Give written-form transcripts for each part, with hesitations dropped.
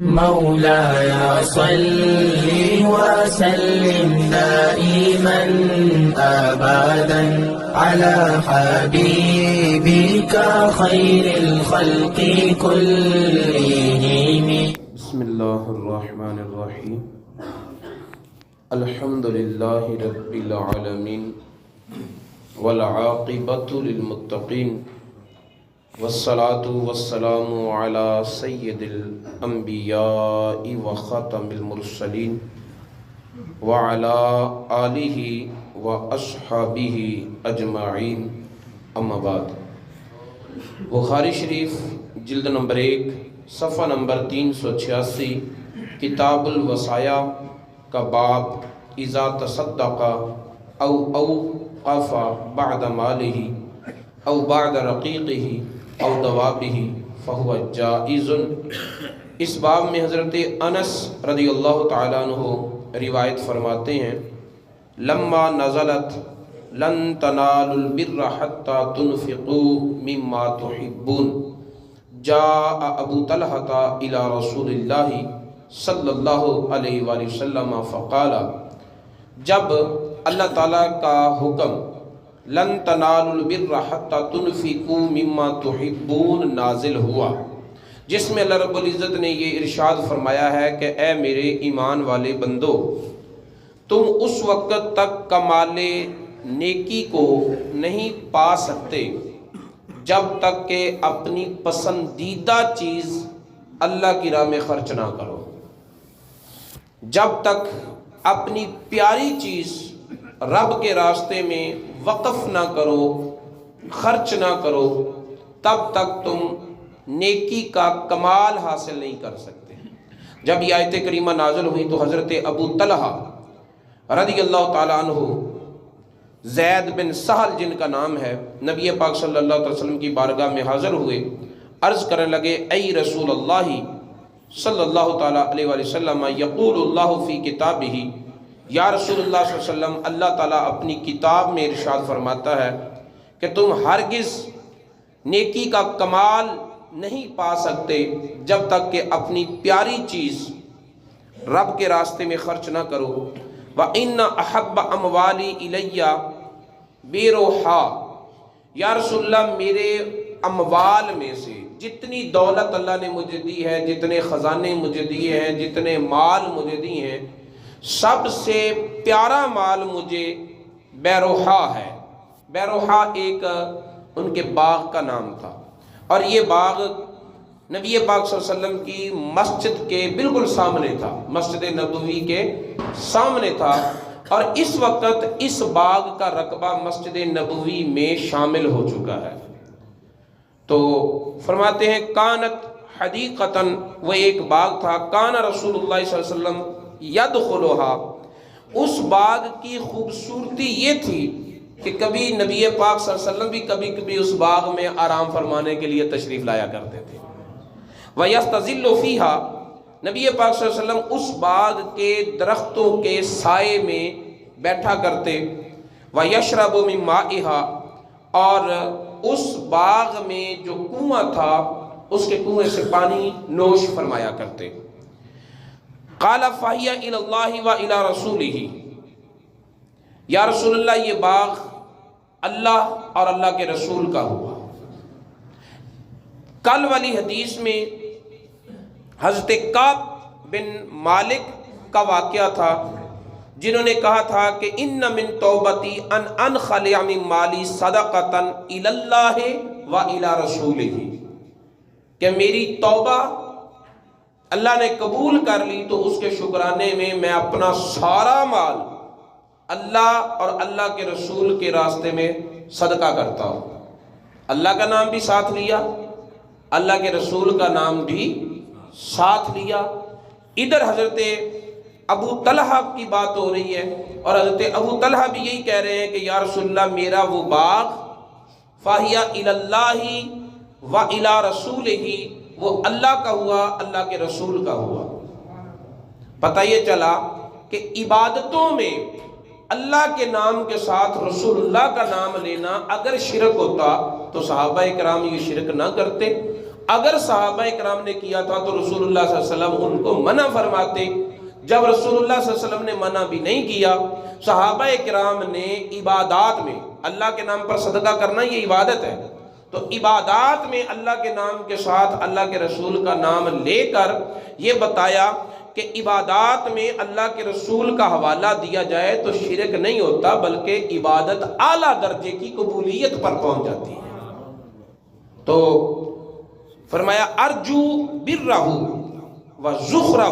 مولاي صل وسلم دائما أبدا على حبيبك خير الخلق كلهم. بسم الله الرحمن الرحيم. الحمد لله رب العالمين والعاقبة للمتقين والصلاة والسلام على سيد الأنبياء وخاتم المرسلين وعلى آله وأصحابه أجمعين. اما بعد. بخاری شریف جلد نمبر 1 صفحہ نمبر 386 کتاب الوصایا کا باب اذا تصدق او اوقف بعد مالہ او بعد رقیقہ او دوابہ فہو جائز. اس باب میں حضرت انس رضی اللہ تعالیٰ عنہ روایت فرماتے ہیں لما نزلت لن تنالوا البر حتى تنفقوا مما تحبون جاء ابو طلحة الى رسول اللہ صلی اللہ علیہ وآلہ وسلم فقال. جب اللہ تعالیٰ کا حکم لن تنالوا البر حتى تنفقوا مما تحبون نازل ہوا، جس میں اللہ رب العزت نے یہ ارشاد فرمایا ہے کہ اے میرے ایمان والے بندو، تم اس وقت تک کمال نیکی کو نہیں پا سکتے جب تک کہ اپنی پسندیدہ چیز اللہ کی راہ میں خرچ نہ کرو، جب تک اپنی پیاری چیز رب کے راستے میں وقف نہ کرو، خرچ نہ کرو، تب تک تم نیکی کا کمال حاصل نہیں کر سکتے. جب یہ آیت کریمہ نازل ہوئی تو حضرت ابو طلحہ رضی اللہ تعالیٰ عنہ، زید بن سہل جن کا نام ہے، نبی پاک صلی اللہ علیہ وسلم کی بارگاہ میں حاضر ہوئے، عرض کرنے لگے اے رسول اللہ صلی اللہ تعالیٰ علیہ وآلہ وسلم یقول اللہ فی کتابہ، یا رسول اللہ صلی اللہ علیہ وسلم اللہ تعالیٰ اپنی کتاب میں ارشاد فرماتا ہے کہ تم ہرگز نیکی کا کمال نہیں پا سکتے جب تک کہ اپنی پیاری چیز رب کے راستے میں خرچ نہ کرو. وَإِنَّ أَحَبَّ أَمْوَالِي إِلَيَّ بِرُوحَا، یا رسول اللہ میرے اموال میں سے جتنی دولت اللہ نے مجھے دی ہے، جتنے خزانے مجھے دیے ہیں، جتنے مال مجھے دیے ہیں، سب سے پیارا مال مجھے بیروحا ہے. بیروحا ایک ان کے باغ کا نام تھا، اور یہ باغ نبی پاک صلی اللہ علیہ وسلم کی مسجد کے بالکل سامنے تھا، مسجد نبوی کے سامنے تھا، اور اس وقت اس باغ کا رقبہ مسجد نبوی میں شامل ہو چکا ہے. تو فرماتے ہیں کانت حدیقتاً، وہ ایک باغ تھا، کان رسول اللہ صلی اللہ علیہ وسلم یدخلھا، اس باغ کی خوبصورتی یہ تھی کہ کبھی نبی پاک صلی اللہ علیہ وسلم بھی کبھی کبھی اس باغ میں آرام فرمانے کے لیے تشریف لایا کرتے تھے. وَيَسْتَظِلُّ فِيهَا، نبی پاک صلی اللہ علیہ وسلم اس باغ کے درختوں کے سائے میں بیٹھا کرتے. وَيَشْرَبُ مِن مَائِهَا، اور اس باغ میں جو کنواں تھا اس کے کنویں سے پانی نوش فرمایا کرتے. قَالَ فَهِيَ إِلَى اللَّهِ وَإِلَى رَسُولِهِ، یا رسول اللہ یہ باغ اللہ اور اللہ کے رسول کا ہوا. کل والی حدیث میں حضرت کعب بن مالک کا واقعہ تھا، جنہوں نے کہا تھا کہ ان من توبتی ان انخلع من مالی صدقۃ الی اللہ و الی رسولہ، کہ میری توبہ اللہ نے قبول کر لی تو اس کے شکرانے میں میں اپنا سارا مال اللہ اور اللہ کے رسول کے راستے میں صدقہ کرتا ہوں. اللہ کا نام بھی ساتھ لیا، اللہ کے رسول کا نام بھی ساتھ لیا. ادھر حضرت ابو طلحہ کی بات ہو رہی ہے، اور حضرت ابو طلحہ بھی یہی کہہ رہے ہیں کہ یا رسول اللہ میرا وہ باغ فَهِيَ إِلَى اللَّهِ وَإِلَى رَسُولِهِ، وہ اللہ کا ہوا، اللہ کے رسول کا ہوا. پتہ یہ چلا کہ عبادتوں میں اللہ کے نام کے ساتھ رسول اللہ کا نام لینا اگر شرک ہوتا تو صحابہ کرام یہ شرک نہ کرتے، اگر صحابہ اکرام نے کیا تھا تو رسول اللہ صلی اللہ علیہ وسلم ان کو منع فرماتے. جب رسول اللہ صلی اللہ علیہ وسلم نے منع بھی نہیں کیا، صحابہ اکرام نے عبادات میں اللہ کے نام پر صدقہ کرنا یہ عبادت ہے، تو عبادات میں اللہ کے نام کے ساتھ اللہ کے رسول کا نام لے کر یہ بتایا کہ عبادات میں اللہ کے رسول کا حوالہ دیا جائے تو شرک نہیں ہوتا، بلکہ عبادت اعلیٰ درجے کی قبولیت پر پہنچ جاتی ہے. تو فرمایا ارجو برہ و ذخرہ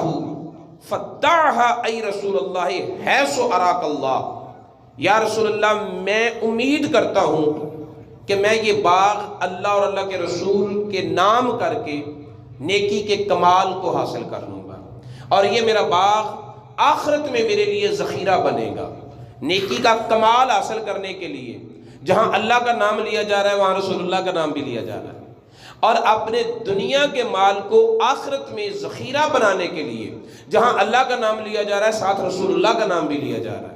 فدعھا ای رسول اللہ حیث اراک اللہ. یا رسول اللہ میں امید کرتا ہوں کہ میں یہ باغ اللہ اور اللہ کے رسول کے نام کر کے نیکی کے کمال کو حاصل کر لوں گا، اور یہ میرا باغ آخرت میں میرے لیے ذخیرہ بنے گا. نیکی کا کمال حاصل کرنے کے لیے جہاں اللہ کا نام لیا جا رہا ہے وہاں رسول اللہ کا نام بھی لیا جا رہا ہے، اور اپنے دنیا کے مال کو آخرت میں ذخیرہ بنانے کے لیے جہاں اللہ کا نام لیا جا رہا ہے ساتھ رسول اللہ کا نام بھی لیا جا رہا ہے.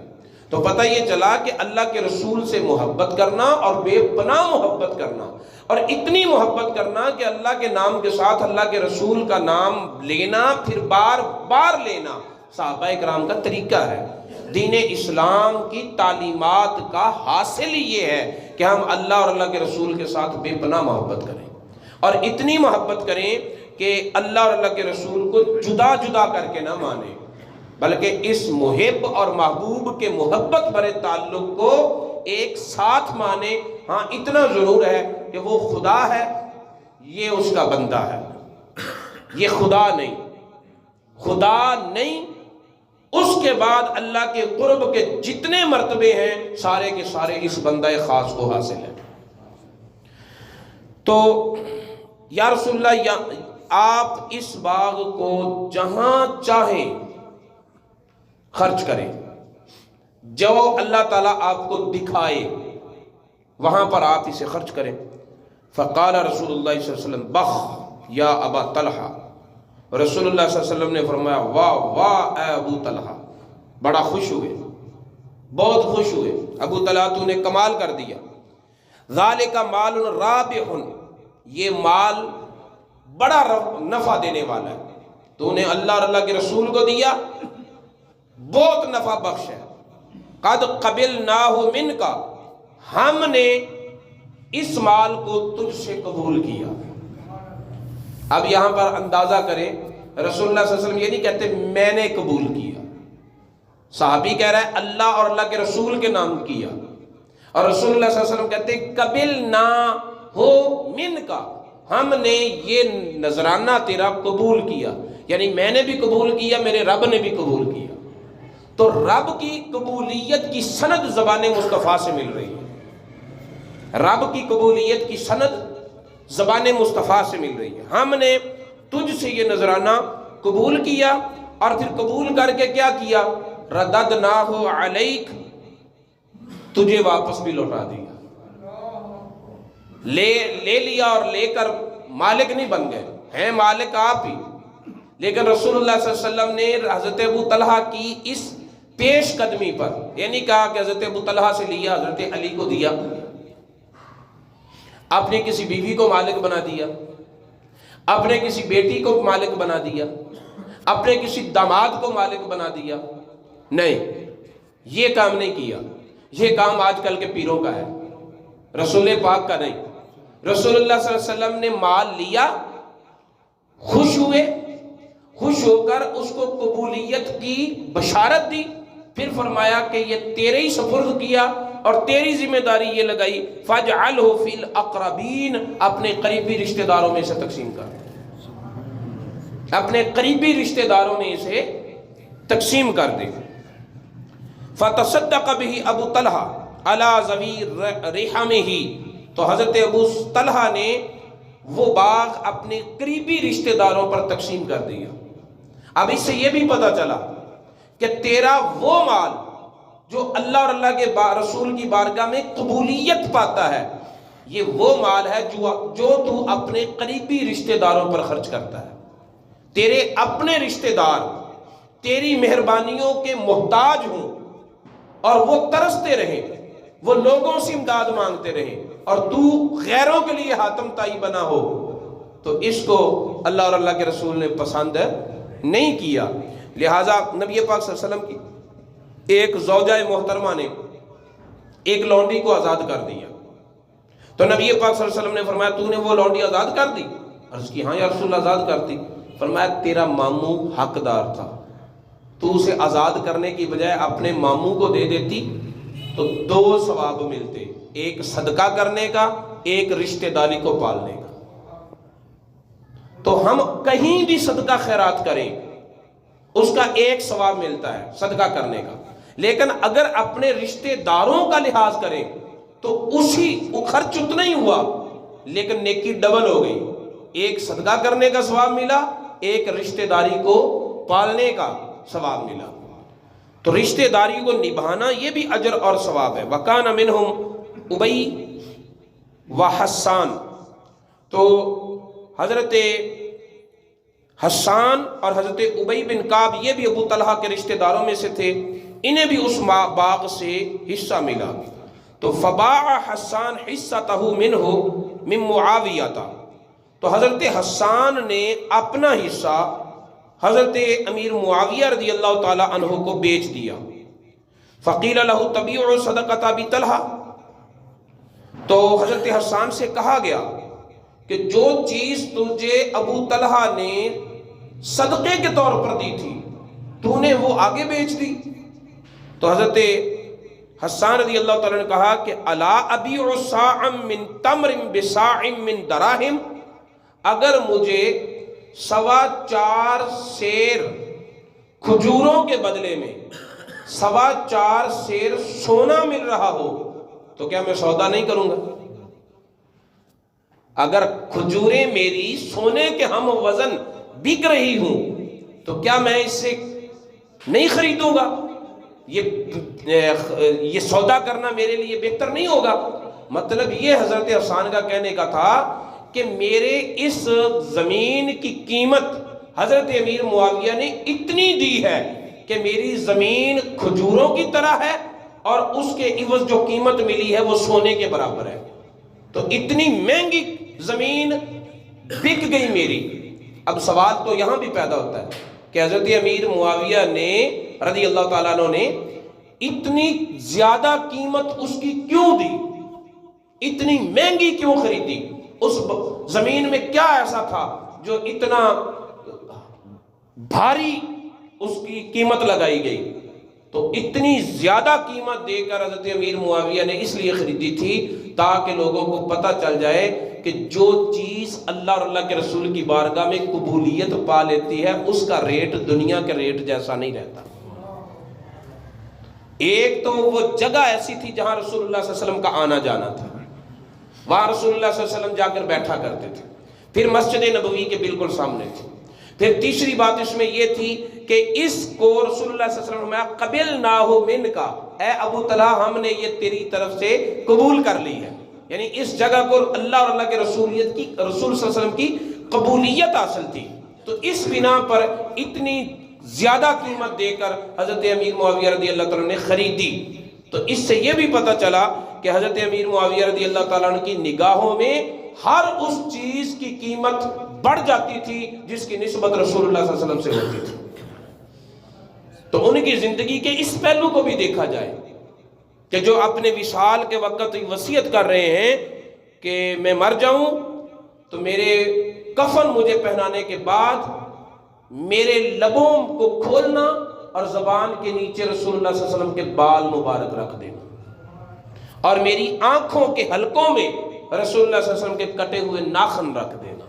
تو پتہ یہ چلا کہ اللہ کے رسول سے محبت کرنا اور بے پناہ محبت کرنا، اور اتنی محبت کرنا کہ اللہ کے نام کے ساتھ اللہ کے رسول کا نام لینا، پھر بار بار لینا، صحابہ اکرام کا طریقہ ہے. دین اسلام کی تعلیمات کا حاصل ہی یہ ہے کہ ہم اللہ اور اللہ کے رسول کے ساتھ بے پناہ محبت کریں، اور اتنی محبت کریں کہ اللہ اور اللہ کے رسول کو جدا جدا کر کے نہ مانیں، بلکہ اس محب اور محبوب کے محبت بھرے تعلق کو ایک ساتھ مانے. ہاں اتنا ضرور ہے کہ وہ خدا ہے، یہ اس کا بندہ ہے، یہ خدا نہیں. خدا نہیں، اس کے بعد اللہ کے قرب کے جتنے مرتبے ہیں سارے کے سارے اس بندہ خاص کو حاصل ہیں. تو یا رسول اللہ آپ اس باغ کو جہاں چاہیں خرچ کریں، جو اللہ تعالیٰ آپ کو دکھائے وہاں پر آپ اسے خرچ کریں. فقال رسول اللہ صلی اللہ علیہ وسلم بخ یا ابا طلحہ. رسول اللہ صلی اللہ علیہ وسلم نے فرمایا واہ واہ اے ابو طلحہ. بڑا خوش ہوئے، بہت خوش ہوئے. ابو طلحہ تو نے کمال کر دیا. ذالک مال رابح، یہ مال بڑا نفع دینے والا ہے، تو نے اللہ اور اللہ کے رسول کو دیا، بہت نفع بخش ہے. قد قبلناہ منک، ہم نے اس مال کو تجھ سے قبول کیا. اب یہاں پر اندازہ کریں، رسول اللہ صلی اللہ علیہ وسلم یہ نہیں کہتے میں نے قبول کیا، صحابی کہہ رہا ہے اللہ اور اللہ کے رسول کے نام کیا، اور رسول اللہ صلی اللہ علیہ وسلم کہتے قبلناہ منک، ہم نے یہ نذرانہ تیرا قبول کیا، یعنی میں نے بھی قبول کیا، میرے رب نے بھی قبول کیا. تو رب کی قبولیت کی سند زبان مصطفیٰ سے مل رہی ہے، رب کی قبولیت کی سند زبان مصطفیٰ سے مل رہی ہے. ہم نے تجھ سے یہ نذرانہ قبول کیا، اور پھر قبول کر کے کیا کیا؟ رددناہ علیک، تجھے واپس بھی لوٹا دیا. لے لیا اور لے کر مالک نہیں بن گئے، ہیں مالک آپ ہی، لیکن رسول اللہ صلی اللہ علیہ وسلم نے حضرت ابو طلحہ کی اس پیش قدمی پر یہ نہیں کہا کہ حضرت ابو طلحہ سے لیا حضرت علی کو دیا، اپنے کسی بیوی کو مالک بنا دیا، اپنے کسی بیٹی کو مالک بنا دیا، اپنے کسی داماد کو مالک بنا دیا. نہیں، یہ کام نہیں کیا. یہ کام آج کل کے پیروں کا ہے، رسول پاک کا نہیں. رسول اللہ صلی اللہ علیہ وسلم نے مال لیا، خوش ہوئے، خوش ہو کر اس کو قبولیت کی بشارت دی، پھر فرمایا کہ یہ تیرے ہی سپرد کیا اور تیری ذمہ داری یہ لگائی، فَاجْعَلْهُ فِي الْأَقْرَبِينَ، اپنے قریبی رشتہ داروں میں اسے تقسیم کر، اپنے قریبی رشتہ داروں میں اسے تقسیم کر دے. فَتَصَدَّقَ بِهِ ابو طلحہ عَلَى ذَوِي رِحَمِهِ، تو حضرت ابو طلحہ نے وہ باغ اپنے قریبی رشتہ داروں پر تقسیم کر دیا. اب اس سے یہ بھی پتہ چلا کہ تیرا وہ مال جو اللہ اور اللہ کے رسول کی بارگاہ میں قبولیت پاتا ہے، یہ وہ مال ہے جو تو اپنے قریبی رشتہ داروں پر خرچ کرتا ہے. تیرے اپنے رشتہ دار تیری مہربانیوں کے محتاج ہوں اور وہ ترستے رہیں، وہ لوگوں سے امداد مانگتے رہیں، اور تو غیروں کے لیے حاتم تائی بنا ہو، تو اس کو اللہ اور اللہ کے رسول نے پسند نہیں کیا. لہٰذا نبی پاک صلی اللہ علیہ وسلم کی ایک زوجہ محترمہ نے ایک لونڈی کو آزاد کر دیا. تو نبی پاک صلی اللہ علیہ وسلم نے فرمایا تو نے وہ لونڈی آزاد کر دی؟ عرض کی ہاں یا رسول اللہ آزاد کر دی. فرمایا تیرا ماموں حقدار تھا، تو اسے آزاد کرنے کی بجائے اپنے ماموں کو دے دیتی تو 2 ثواب ملتے، ایک صدقہ کرنے کا، ایک رشتہ داری کو پالنے کا. تو ہم کہیں بھی صدقہ خیرات کریں اس کا ایک ثواب ملتا ہے صدقہ کرنے کا، لیکن اگر اپنے رشتہ داروں کا لحاظ کریں تو اسی خرچ اتنا ہی ہوا لیکن نیکی ڈبل ہو گئی. ایک صدقہ کرنے کا ثواب ملا، ایک رشتہ داری کو پالنے کا ثواب ملا. تو رشتہ داری کو نبھانا یہ بھی اجر اور ثواب ہے. وَكَانَ مِنْهُمْ اُبَيْ وَحَسَّان. تو حضرت حسان اور حضرت ابی بن کعب یہ بھی ابو طلحہ کے رشتہ داروں میں سے تھے، انہیں بھی اس باغ سے حصہ ملا. تو فباع حسان حصتہ منہ من معاویہ. تو حضرت حسان نے اپنا حصہ حضرت امیر معاویہ رضی اللہ تعالی عنہ کو بیچ دیا. فقیل لہ تبیع صدقۃ ابی طلحہ. تو حضرت حسان سے کہا گیا کہ جو چیز تجھے ابو طلحہ نے صدقے کے طور پر دی تھی تو نے وہ آگے بیچ دی. تو حضرت حسان رضی اللہ تعالیٰ نے کہا کہ الا ابیع صاعا من تمر بصاع من دراہم. اگر مجھے 4.25 سیر کھجوروں کے بدلے میں 4.25 سیر سونا مل رہا ہو تو کیا میں سودا نہیں کروں گا؟ اگر کھجوریں میری سونے کے ہم وزن بک رہی ہوں تو کیا میں اس سے نہیں خریدوں گا؟ یہ سودا کرنا میرے لیے بہتر نہیں ہوگا؟ مطلب یہ حضرت حسان کا کہنے کا تھا کہ میرے اس زمین کی قیمت حضرت امیر معاویہ نے اتنی دی ہے کہ میری زمین کھجوروں کی طرح ہے اور اس کے عوض جو قیمت ملی ہے وہ سونے کے برابر ہے. تو اتنی مہنگی زمین بک گئی میری. اب سوال تو یہاں بھی پیدا ہوتا ہے کہ حضرت امیر معاویہ نے رضی اللہ تعالیٰ عنہ نے اتنی زیادہ قیمت اس کی کیوں دی، اتنی مہنگی کیوں خریدی؟ اس زمین میں کیا ایسا تھا جو اتنا بھاری اس کی قیمت لگائی گئی؟ تو اتنی زیادہ قیمت دے کر حضرت امیر معاویہ نے اس لیے خریدی تھی تاکہ لوگوں کو پتہ چل جائے کہ جو چیز اللہ اور اللہ کے رسول کی بارگاہ میں قبولیت پا لیتی ہے اس کا ریٹ دنیا کے ریٹ جیسا نہیں رہتا. ایک تو وہ جگہ ایسی تھی جہاں رسول اللہ صلی اللہ علیہ وسلم کا آنا جانا تھا، وہاں رسول اللہ صلی اللہ علیہ وسلم جا کر بیٹھا کرتے تھے. پھر مسجد نبوی کے بالکل سامنے تھی. پھر تیسری بات اس میں یہ تھی کہ اس کو رسول اللہ صلی اللہ علیہ وسلم نے قبلناہ منک، اے ابو طلحہ ہم نے یہ تیری طرف سے قبول کر لی ہے. یعنی اس جگہ کو اللہ اور اللہ کے رسول صلی اللہ علیہ وسلم کی قبولیت حاصل تھی. تو اس بنا پر اتنی زیادہ قیمت دے کر حضرت امیر معاویہ رضی اللہ تعالیٰ نے خریدی. تو اس سے یہ بھی پتہ چلا کہ حضرت امیر معاویہ رضی اللہ تعالیٰ عنہ کی نگاہوں میں ہر اس چیز کی قیمت بڑھ جاتی تھی جس کی نسبت رسول اللہ صلی اللہ علیہ وسلم سے ہوتی تھی. تو ان کی زندگی کے اس پہلو کو بھی دیکھا جائے کہ جو اپنے وصال کے وقت وصیت کر رہے ہیں کہ میں مر جاؤں تو میرے کفن مجھے پہنانے کے بعد میرے لبوں کو کھولنا اور زبان کے نیچے رسول اللہ صلی اللہ علیہ وسلم کے بال مبارک رکھ دینا اور میری آنکھوں کے حلقوں میں رسول اللہ صلی اللہ علیہ وسلم کے کٹے ہوئے ناخن رکھ دینا.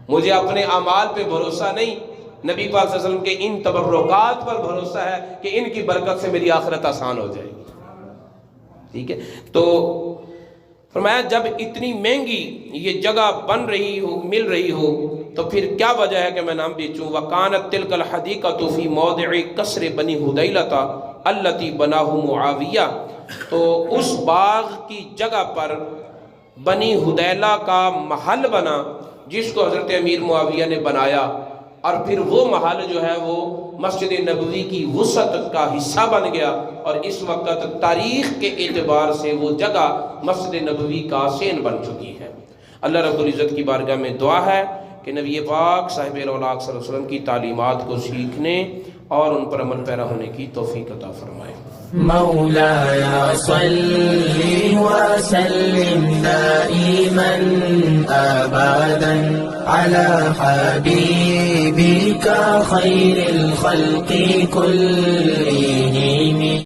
مجھے اپنے اعمال پہ بھروسہ نہیں، نبی پاک صلی اللہ علیہ وسلم کے ان تبرکات پر بھروسہ ہے کہ ان کی برکت سے میری آخرت آسان ہو جائے گی. ٹھیک ہے. تو فرمایا جب اتنی مہنگی یہ جگہ بن رہی ہو، مل رہی ہو، تو پھر کیا وجہ ہے کہ میں نام بیچوں؟ وَكَانَتْ تِلْكَ الْحَدِيقَةُ فِي مَوْضِعِ قَصْرِ بَنِي هُدَيْلَةَ الَّتِي بَنَاهُ مُعَاوِيَةُ. تو اس باغ کی جگہ پر بنی ہدیلہ کا محل بنا جس کو حضرت امیر معاویہ نے بنایا، اور پھر وہ محل جو ہے وہ مسجد نبوی کی وسعت کا حصہ بن گیا، اور اس وقت تاریخ کے اعتبار سے وہ جگہ مسجد نبوی کا سین بن چکی ہے. اللہ رب العزت کی بارگاہ میں دعا ہے کہ نبی پاک صاحب الاولاق صلی اللہ علیہ وسلم کی تعلیمات کو سیکھنے اور ان پر عمل پیرا ہونے کی توفیق عطا فرمائے۔ مولاي صل وسلم دائما أبدا على حبيبك خير الخلق كلهم